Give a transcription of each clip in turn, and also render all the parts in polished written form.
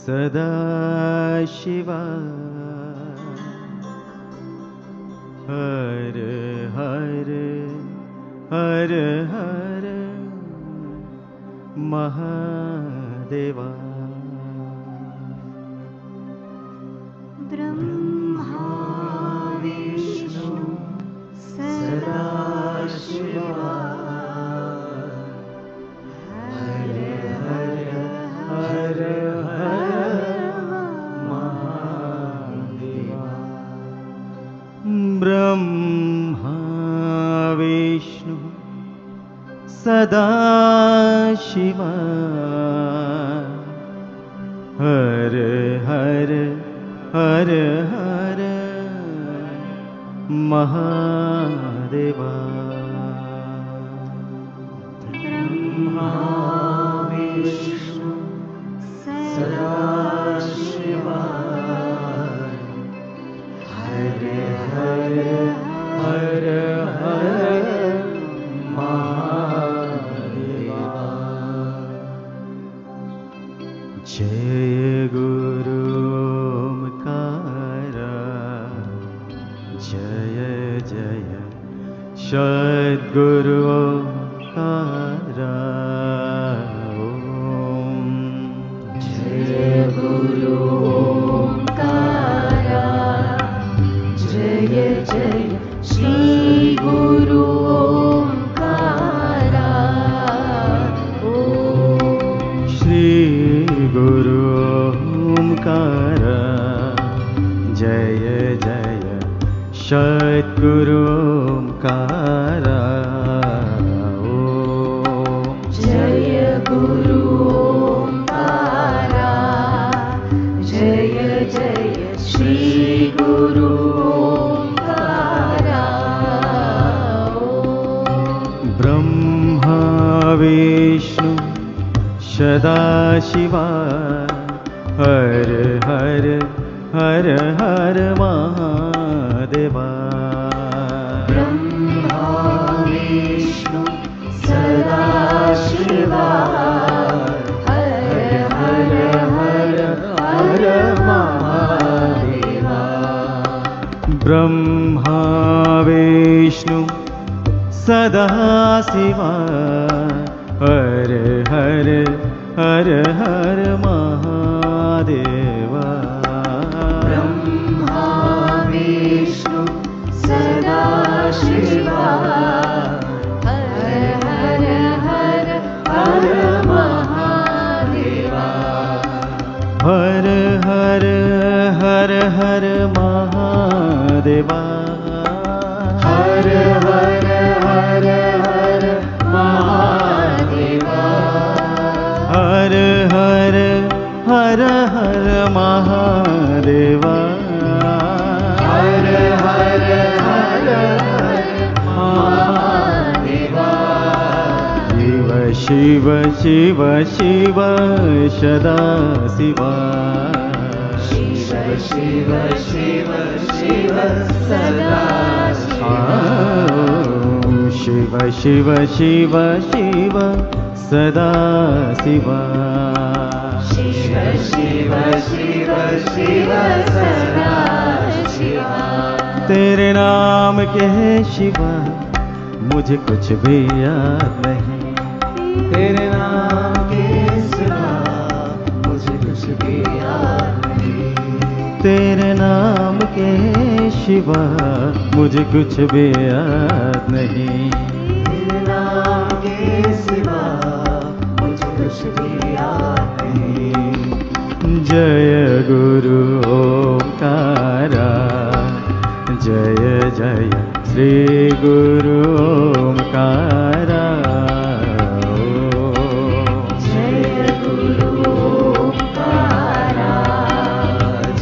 सदा शिवा हर हर हर हर महादेवा ब्रह्मा विष्णु सदा शिवा हर हर हर हर महादेवा ब्रह्मा विष्णु सदा शिवा हर हर हर हर महादेवा ब्रह्मा विष्णु सदा शिवा हर हर हर हर महादेवा जय गुरु ओंकारा जय जय सद्गुरु ओंकारा ओम जय गुरु ओंकारा जय जय श्री गुरु ओंकारा ओम श्री गुरु ओंकारा जय जय सद्गुरु ओंकारा ओम जय गुरु ओंकारा जय जय श्री गुरु ओंकारा ओम ब्रह्मा विष्णु सदा शिवा हर हर हर हर महादेवा ब्रह्मा विष्णु सदा शिवा हर हर हर हर महादेवा ब्रह्मा विष्णु सदा शिवा हर हर हर हर महादेवा ब्रह्मा विष्णु सदा शिवा हर हर हर हर महादेवा हर हर हर हर महादेवा हर हर हर हर महादेवा हर हर हर हर महादेवा हर हर हर हर महादेवा शिव शिव शिव शिव सदा शिवा शिव शिव शिव शिव सदा शिव शिव शिव शिव सदा शिवा शिव शिव शिव शिव सदा शिवा तेरे नाम के शिवा मुझे कुछ भी याद नहीं तेरे नाम के सिवा मुझे कुछ भी याद नहीं तेरे नाम के शिवा मुझे कुछ भी याद नहीं तेरे नाम के सिवा मुझे कुछ भी याद नहीं जय गुरु ओंकारा जय जय श्री गुरु ओंकारा जय गुरु ओंकारा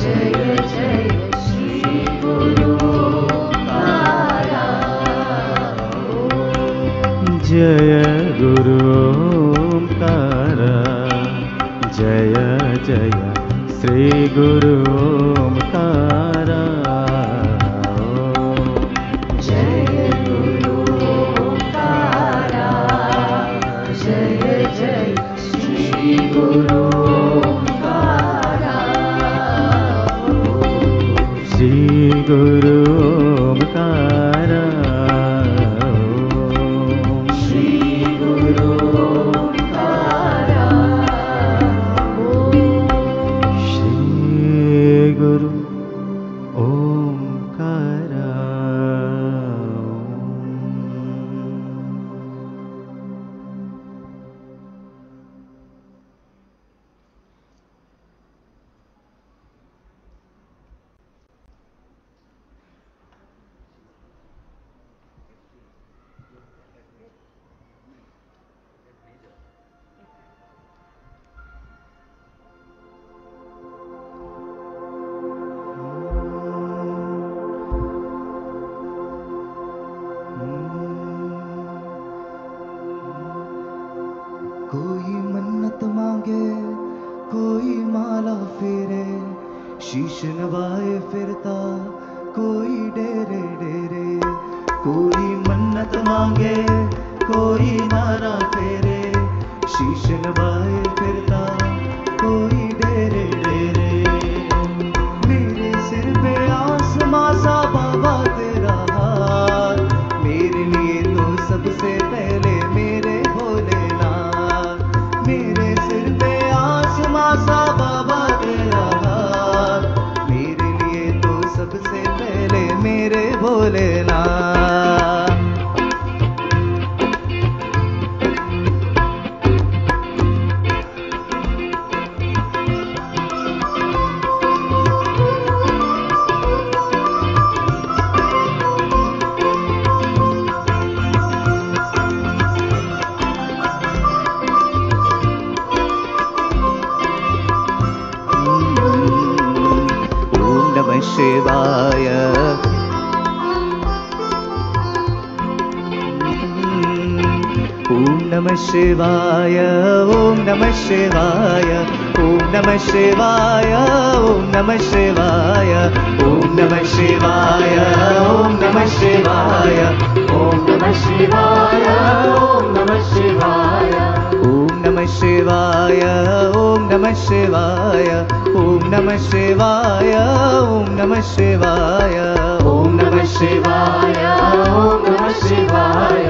जय जय श्री गुरु ओंकारा जय गुरु ओंकारा जय जय श्री गुरु ओंकारा जय गुरु ओंकारा जय जय श्री गुरु ओंकारा कोई मन्नत मांगे कोई माला फेरे, शीश नवाए फिरता कोई डेरे डेरे। कोई मन्नत मांगे कोई नारा फेरे, शीश नवाए फिरता कोई डेरे डेरे। मेरे सिर पे आसमां सा बाबा तेरा हाथ, मेरे लिए तो सबसे पहले मेरे भोलेनाथ। मेरे सिर पे आसमां सा बाबा तेरा हाथ, मेरे लिए तो सबसे पहले मेरे भोलेनाथ। शिवाय ओम नमः शिवाय, ओम नमः शिवाय, ओम नमः शिवाय, ओम नमः शिवाय, ओम नमः शिवाय, ओम नमः शिवाय, ओम नमः शिवाय, ओम नमः शिवाय, ओम नमः शिवाय, ओम नमः शिवाय, ओम नमः शिवाय, ओम नमः शिवाय, ओम नमः शिवाय, ओम नमः शिवाय,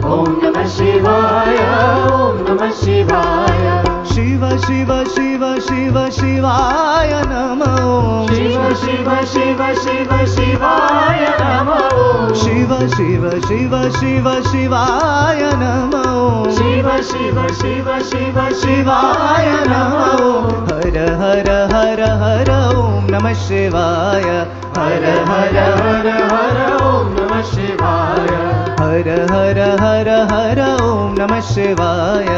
ओम नमः शिवाय, ओम नमः शिवाय। शिव शिव शिव शिव शिवाय नमः। शिव शिव शिव शिव शिवाय नमः। शिव शिव शिव शिव शिवाय नमः। शिव शिव शिव शिव शिवाय नमः। हर हर हर हर ओम नमः शिवाय, हर हर हर हर ओम नमः शिवाय, हर हर हर हर ओम नमः शिवाय,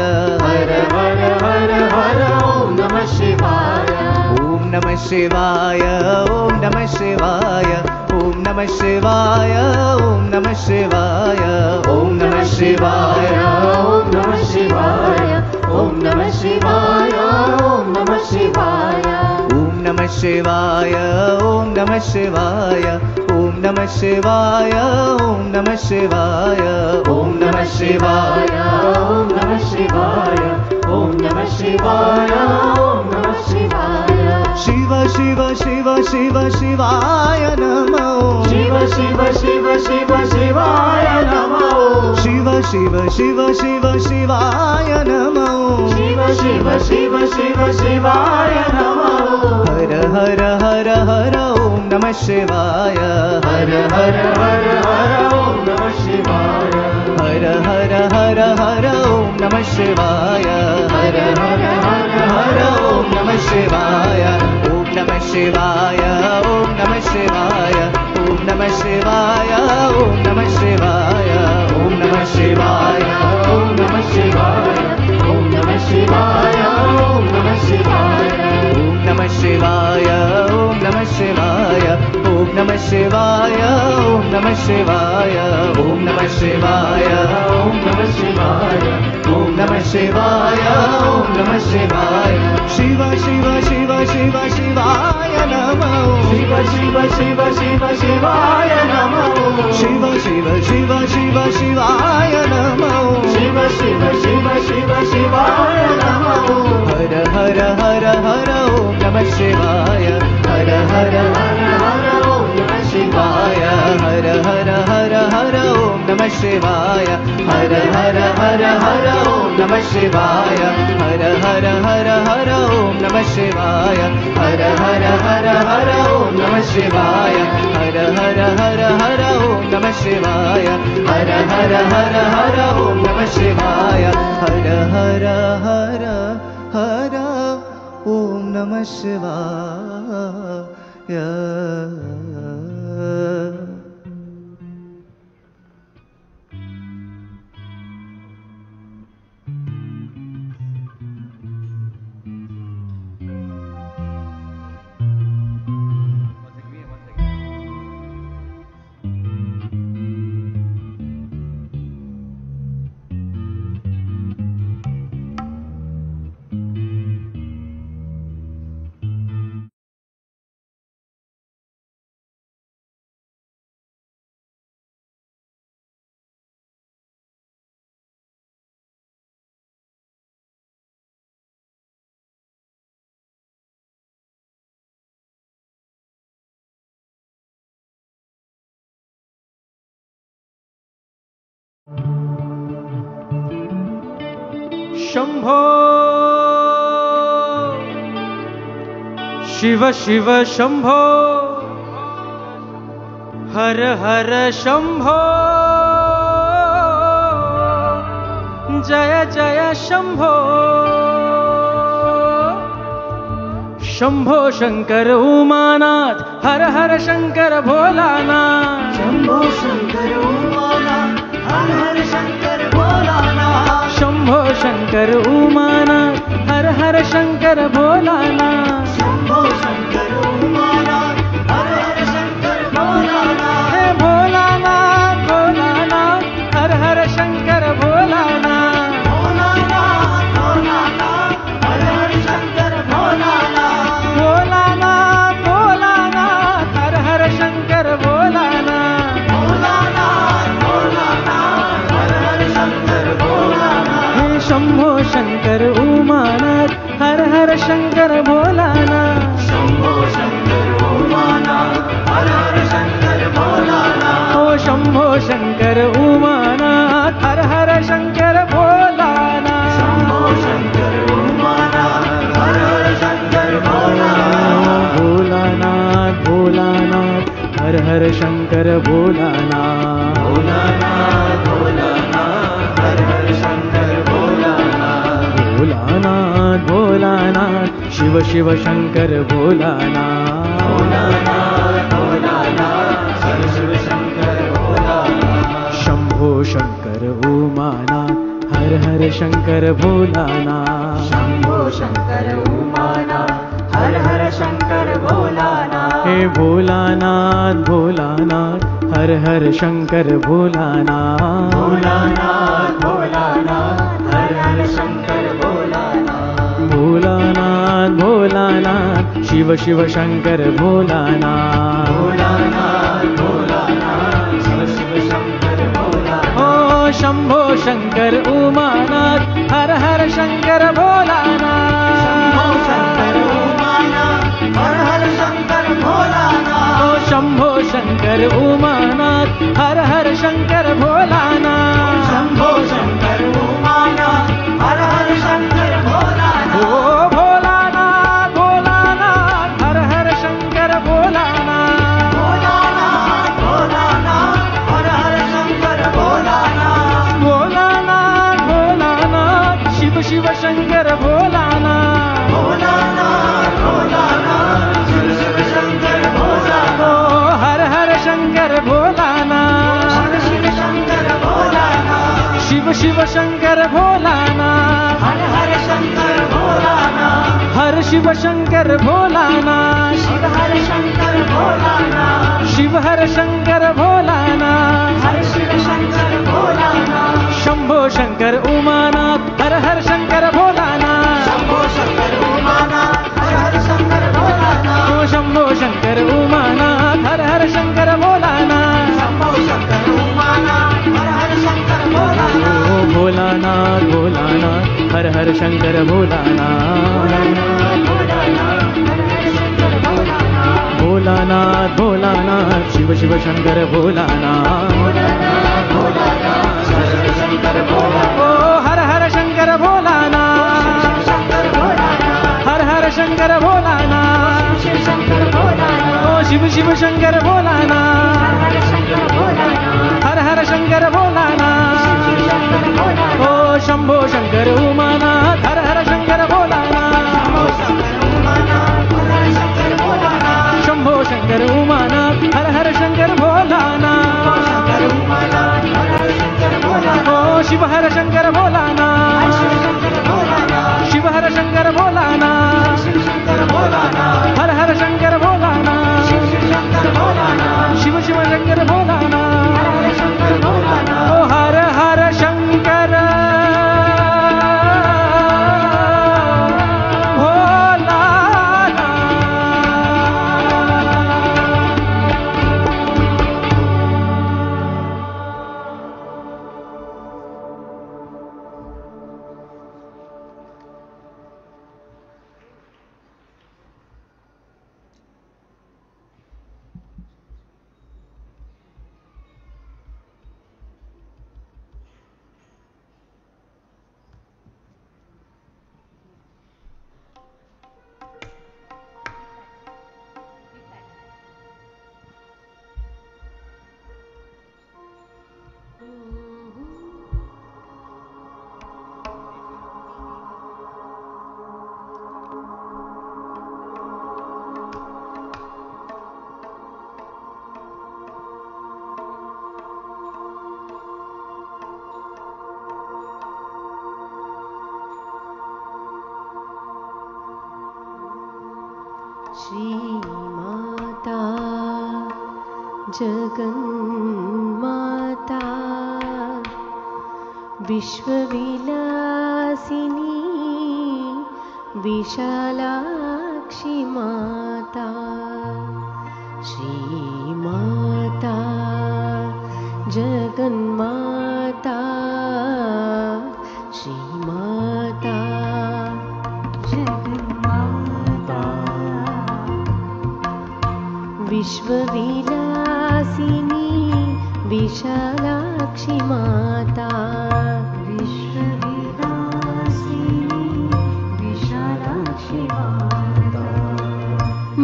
हर हर हर हर ओम नमः शिवाय। ओम नमः शिवाय, ओम नमः शिवाय, ओम नमः शिवाय, ओम नमः शिवाय, ओम नमः शिवाय, ओम नमः शिवाय, ओम नमः शिवाय, ओम नमः शिवाय। ओम नमः शिवाय, ओम नमः शिवाय, ओम नमः शिवाय, ओम नमः शिवाय, ओम नमः शिवाय, ओम नमः शिवाय, ओम नमः शिवाय, ओम नमः शिवाय। शिव शिव शिव शिव शिवाय नमः। शिव शिव शिव शिव शिवाय नमः। शिव शिव शिव शिव शिवाय नमः। शिव शिव शिव शिव शिवाय नमः। हर हर हर हर ओम नमः शिवाय, हर हर हर हर ओम नमः शिवाय, हर हर हर हर ओम नमः शिवाय, हर हर हर हर ओम नमः शिवाय, ओम नमः शिवाय, ओम नमः शिवाय, ओम नमः शिवाय, ओम नमः शिवाय, ओम नमः शिवाय, ओम नमः शिवाय, ओम नमः शिवाय, ओम नमः शिवाय। ओम नमः शिवाय, ओम नमः शिवाय, ओम नमः शिवाय, ओम नमः शिवाय, ओम नमः शिवाय, ओम नमः शिवाय, ओम नमः शिवाय, ओम नमः शिवाय। शिव शिव शिव शिव शिवाय नमः। शिव शिव शिव शिव शिवाय नमः। शिव शिव शिव शिव शिवाय नमः। शिव शिव शिव शिव शिवाय नमः। हर हर हर हर ओम नमः शिवाय, हर हर हर हर ओम नमः शिवाय, हर हर हर हर ओम नमः शिवाय, हर हर हर हर ओम नमः शिवाय, हर हर हर हर ओम नमः शिवाय, हर हर हर हर ओम नमः शिवाय, हर हर हर हर ओम नमः शिवाय, हर हर हर हर ओम नमः शिवाय, हर हर हर हर ओम नमः शिवाय। शंभो शिव शिव शंभो हर हर शंभो जय जय शंभो शंभो शंकर उमानाथ हर हर शंकर भोलानाथ शंभो शंकर उमानाथ हर हर शंकर भोलानाथ शंभो शंकर उमानाथ हर हर शंकर भोलानाथ शंभो शंकर उमानाथ हर हर शंकर भोलानाथ हे भोलानाथ भोलानाथ हर हर शंकर भोलानाथ भोलानाथ भोलानाथ हर हर शंकर भोलानाथ भोलानाथ भोलानाथ हर हर शंकर भोलानाथ भोलानाथ भोलानाथ हर हर शंकर भोलानाथ हे शंभो शंकर उमानाथ हर हर शंकर भोलानाथ शंभो शंकर उमानाथ हर हर शंकर भोलानाथ ओ शंभो शंकर उमानाथ हर हर शंकर भोलानाथ शंभो शंकर उमानाथ हर हर शंकर भोलानाथ भोलानाथ भोलानाथ हर हर शंकर भोलानाथ भोलानाथ भोलानाथ हर हर शंकर भोलानाथ भोलानाथ भोलानाथ शिव शिव शंकर भोलानाथ भोलानाथ भोलानाथ हर शिव शंकर भोलानाथ शंभो शंकर उमानाथ हर हर शंकर भोलानाथ शंभो शंकर उमानाथ हर हर शंकर भोलानाथ हे भोलानाथ भोलानाथ हर हर शंकर भोलानाथ भोलानाथ भोलानाथ हर हर शंकर भोलानाथ भोलानाथ भोलानाथ शिव शिव शंकर भोलानाथ भोलानाथ भोलानाथ शिव शिव शंकर भोलानाथ ओ शंभो शंकर उमानाथ हर हर शंकर भोलानाथ शंभो शंकर उमानाथ हर हर शंकर भोलानाथ ओ शंभो शंकर उमानाथ हर हर शंकर भोलानाथ शंभो शंकर उमानाथ हर हर शंकर भोलानाथ ओ भोलानाथ भोलानाथ हर हर शंकर भोलानाथ भोलानाथ भोलानाथ हर हर शंकर भोलानाथ भोलानाथ भोलानाथ शिव शिव शंकर भोलानाथ भोलानाथ भोलानाथ शिव शिव शंकर भोलानाथ ओ हर हर शंकर भोलानाथ हर शिव शंकर भोलानाथ शिव शिव शंकर भोलानाथ हर हर शंकर भोलानाथ हर शिव शंकर भोलानाथ शिव हर शंकर भोलानाथ शिव हर शंकर भोलानाथ हर शिव शंकर भोलानाथ शंभो शंकर उमानाथ हर हर शंकर भोलानाथ शंभो शंकर उमानाथ हर हर शंकर भोलानाथ ओ शंभो शंकर उमानाथ हर हर शंकर भोलानाथ शंभो शंकर उमानाथ हर हर शंकर भोलानाथ ओ भोलानाथ भोलानाथ हर हर शंकर भोलानाथ भोलानाथ भोलानाथ शिव शिव शंकर भोलानाथ ओ हर हर शंकर भोलानाथ हर हर शंकर भोलानाथ ओ शिव शिव शंकर भोलानाथ हर हर शंकर भोलानाथ ओ शंभो शंकर उमानाथ हर हर शंकर भोलानाथ शंभो शंकर उमानाथ हर हर शंकर भोलानाथ ओ शिव हर शंकर भोलानाथ शिव हर शंकर भोलानाथ हर हर शंकर भोलानाथ शिव शिव शंकर भोलानाथ ओ हर हर शंकर भोलानाथ श्रीमाता जगन्माता विश्वविलासिनी विशालाक्षी माता श्रीमाता जगन्माता श्रीमाता जगन्माता विश्वविलासिनी विशालाक्षी माता विश्वविलासिनी विशालाक्षी माता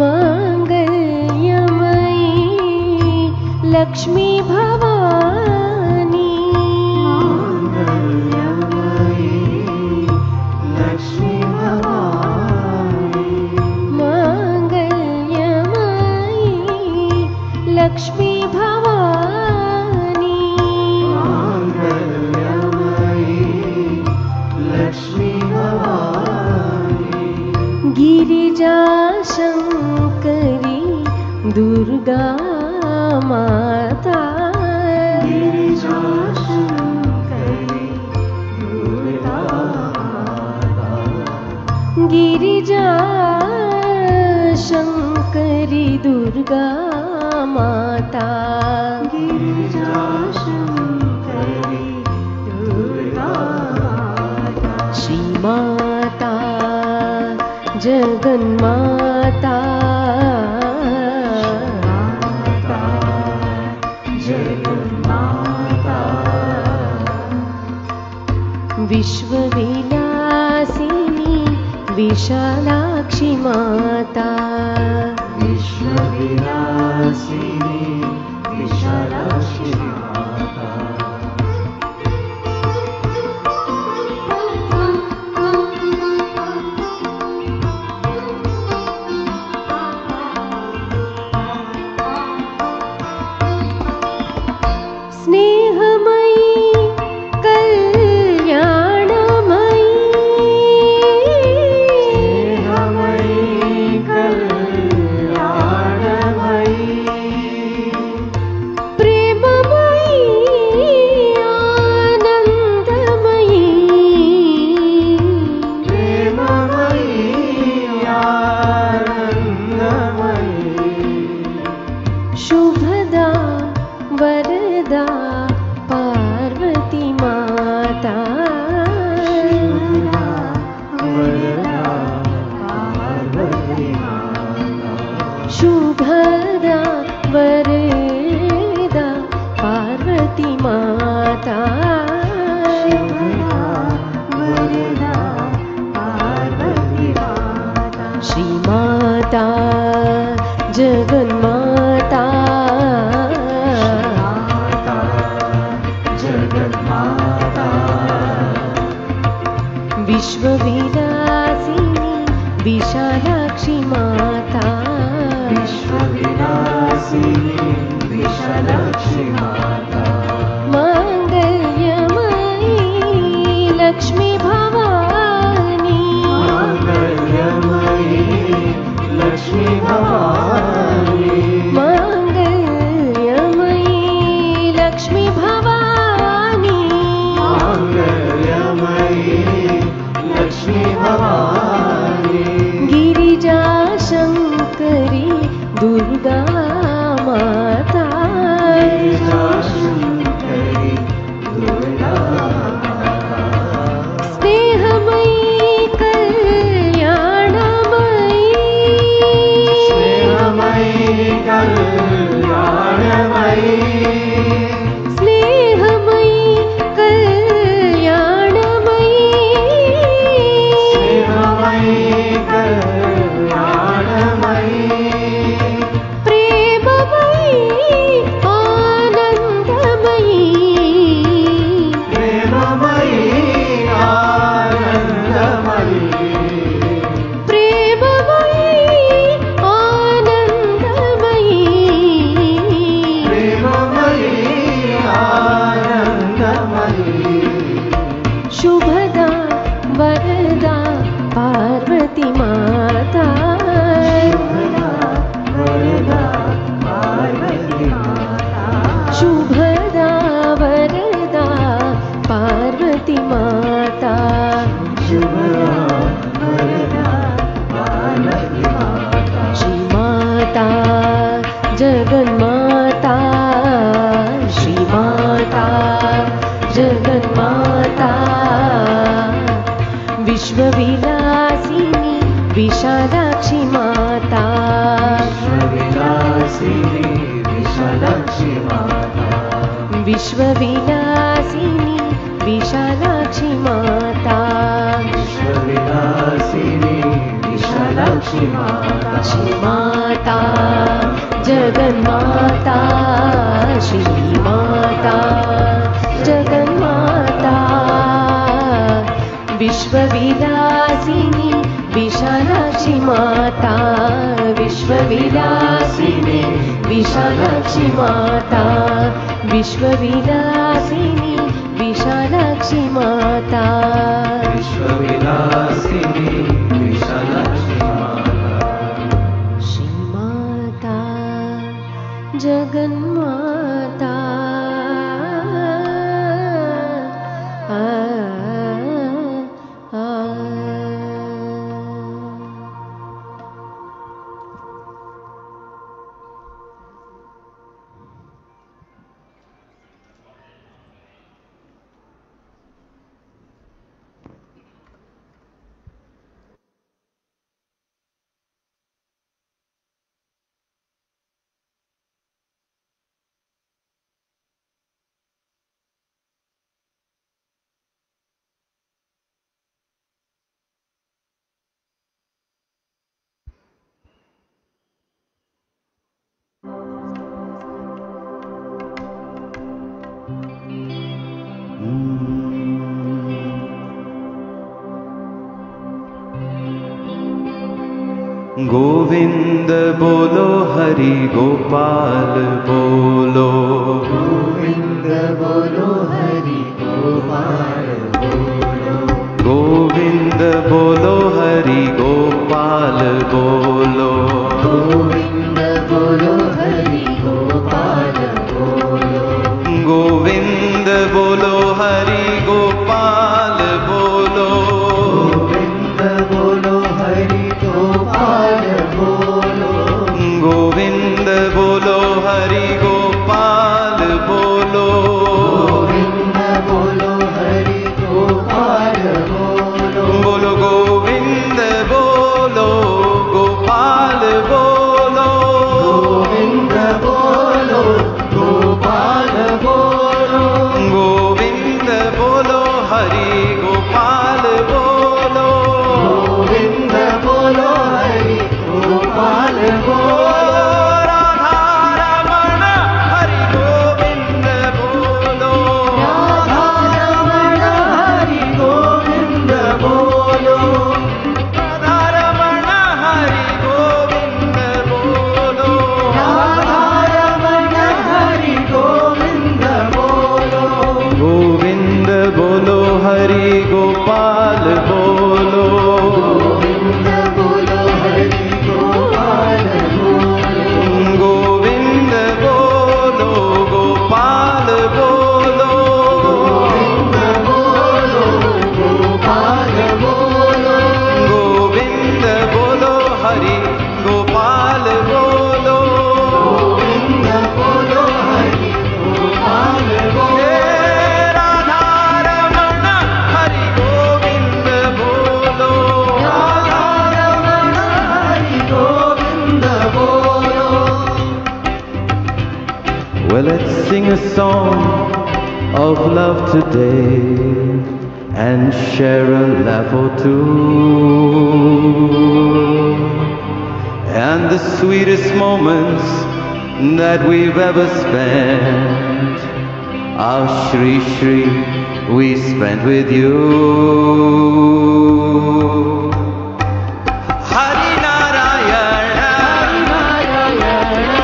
मांगल्यमयी लक्ष्मी भवानी मांगल्यमयी लक्ष्मी भवानी मांगल्यमयी लक्ष्मी भवानी मांगल्यमयी लक्ष्मी भवानी गिरिजा शंकरी दुर्गा माता गिरिजा शंकरी दुर्गा माता गिरिजा शंकरी दुर्गा माता गिरिजा शंकरी दुर्गा माता श्री माता जगन्माता जगन्माता विश्वविलासिनी विशालाक्षी माता विश्वविलासिनी विशालाक्षी माता स्नेहमयी कल्याणमयी स्नेहमयी कल्याणमयी प्रेममयी आनंदमयी प्रेममयी आनंदमयी शुभदा वरदा पार्वती माता शुभदा वरदा पार्वती माता वरदा पार्वती माता श्री माता जगन्माता विश्वविलासिनी विशालाक्षी माता विश्वविलासिनी विशालाक्षी माता मांगल्यमयी लक्ष्मी भवानी मांगल्यमयी लक्ष्मी भवानी मांगल्यमयी लक्ष्मी भवानी मांगल्यमयी लक्ष्मी जगन्माता विश्वविलासिनी विशालाक्षी माता विश्वविलासिनी विशालाक्षी माता विश्वविलासिनी विशालाक्षी माता विश्वविलासिनी विशालाक्षी माता माता जगन्माता श्रीमाता जगन्माता विश्वविलासिनी विशालाक्षी माता विश्वविलासिनी विशालाक्षी माता विश्वविलासिनी विशालाक्षी माता विश्वविलासिनी विशालाक्षी माता श्रीमाता जगन्माता गोविंद बोलो हरि गोपाल बोलो गोविंद बोलो हरि गोपाल बोलो गोविंद बोलो हरि गोपाल बोलो गोविंद बोलो हरि गोपाल बोलो गोविंद बोलो हरि गोपाल बोलो गोविंद बोलो हरि गोपाल बोलो गोविंद बोलो हरि गोपाल बोलो गोविंद बोलो हरि गोपाल बोलो बोलो गोविंद बोलो गोपाल बोलो गोविंद बोलो गोपाल बोलो गोविंद बोलो हरि गोपाल बोलो गोविंद बोलो हरि गोपाल बोलो राधा रमण हरि गोविंद बोलो राधा रमण हरि गोविंद बोलो राधा रमण हरि गोविंद बोलो राधा रमण हरि गोविंद बोलो गोविंद बोलो हरि गोपाल बोलो गोविंद बोलो हरि गोपाल बोलो गोविंद बोलो गोपाल बोलो गोविंद बोलो गोपाल बोलो गोविंद बोलो हरि गोपाल बोलो गोविंद बोलो हरि गोपाल बोलो राधा रमण हरि गोविंद बोलो राधा रमण हरि गोविंद बोलो Well, let's sing a song of love today and share a laugh or two. And the sweetest moments that we've ever spent, our Shri Shri, we spent with you. Hari Narayana,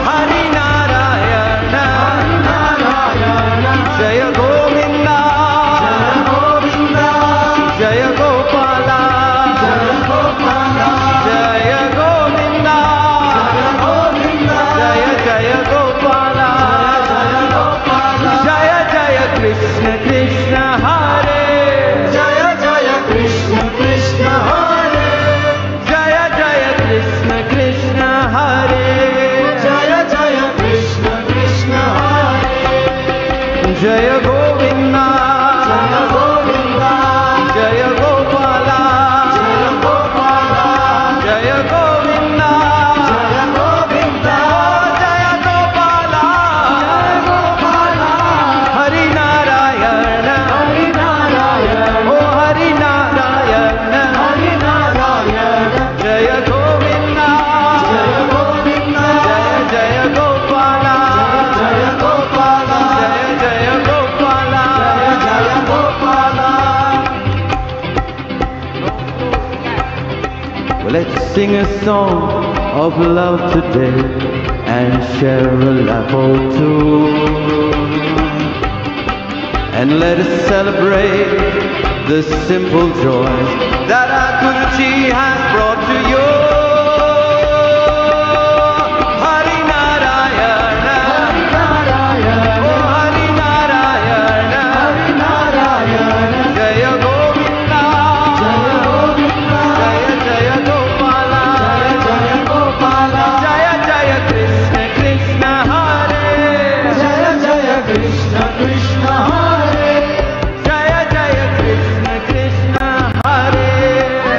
Hari Narayana, Jaya Govinda, Jaya Gopala, Jaya Govinda, Jaya Jaya Gopala, Jaya Jaya Krishna Krishna Hare, जय जय Krishna Let's sing a song of love today and share a laugh or two. And let us celebrate the simple joys that our Guruji has brought to you. Hari Narayana, Hari Narayana, oh Hari Narayana, Hari Narayana, Jaya Govinda, Jaya Govinda, Jaya Jaya Gopala, Jaya Jaya Gopala, Jaya Jaya Krishna Krishna Hare, Jaya Jaya Krishna Krishna Hare, Jaya Jaya Krishna Krishna Hare,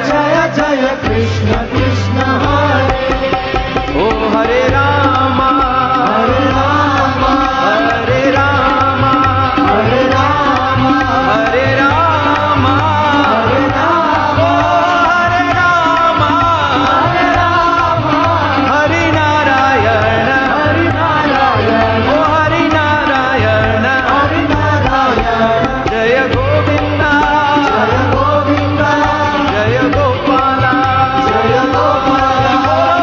Jaya Jaya Krishna Krishna Hare. Oh Hare Rama, Hare Rama, Hare Rama, Hare Rama, Hare Rama, Hare Rama, Hare Rama, Hare Rama, Hari Narayana, Hari Narayana, oh Hari Narayana, Hari Narayana, Jaya Govinda, Jaya Govinda, Jaya Gopala, Jaya Gopala,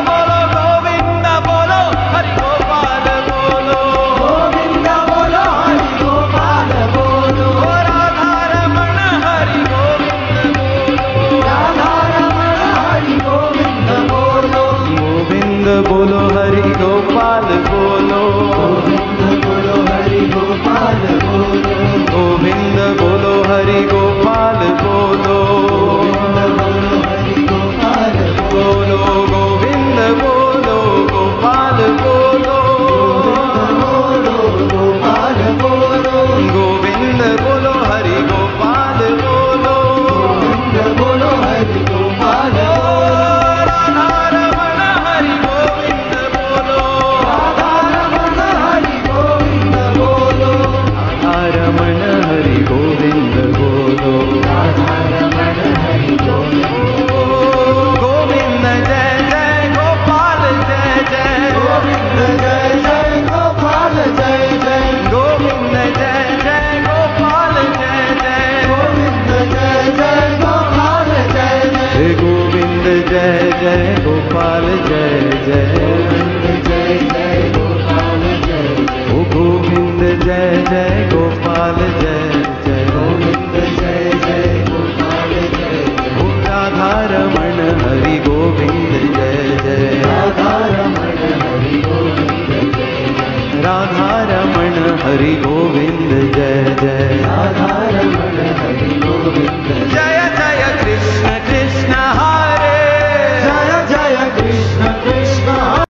bolo Govinda bolo, Hari Gopala bolo, Govinda bolo, Hari Gopala bolo, oh Radha Ramana Hari Govinda bolo, Radha Ramana Hari Govinda bolo, Govinda bolo Hari Gopala bolo, Govinda bolo Hari Gopala bolo, Govinda bolo Hari Gopala bolo.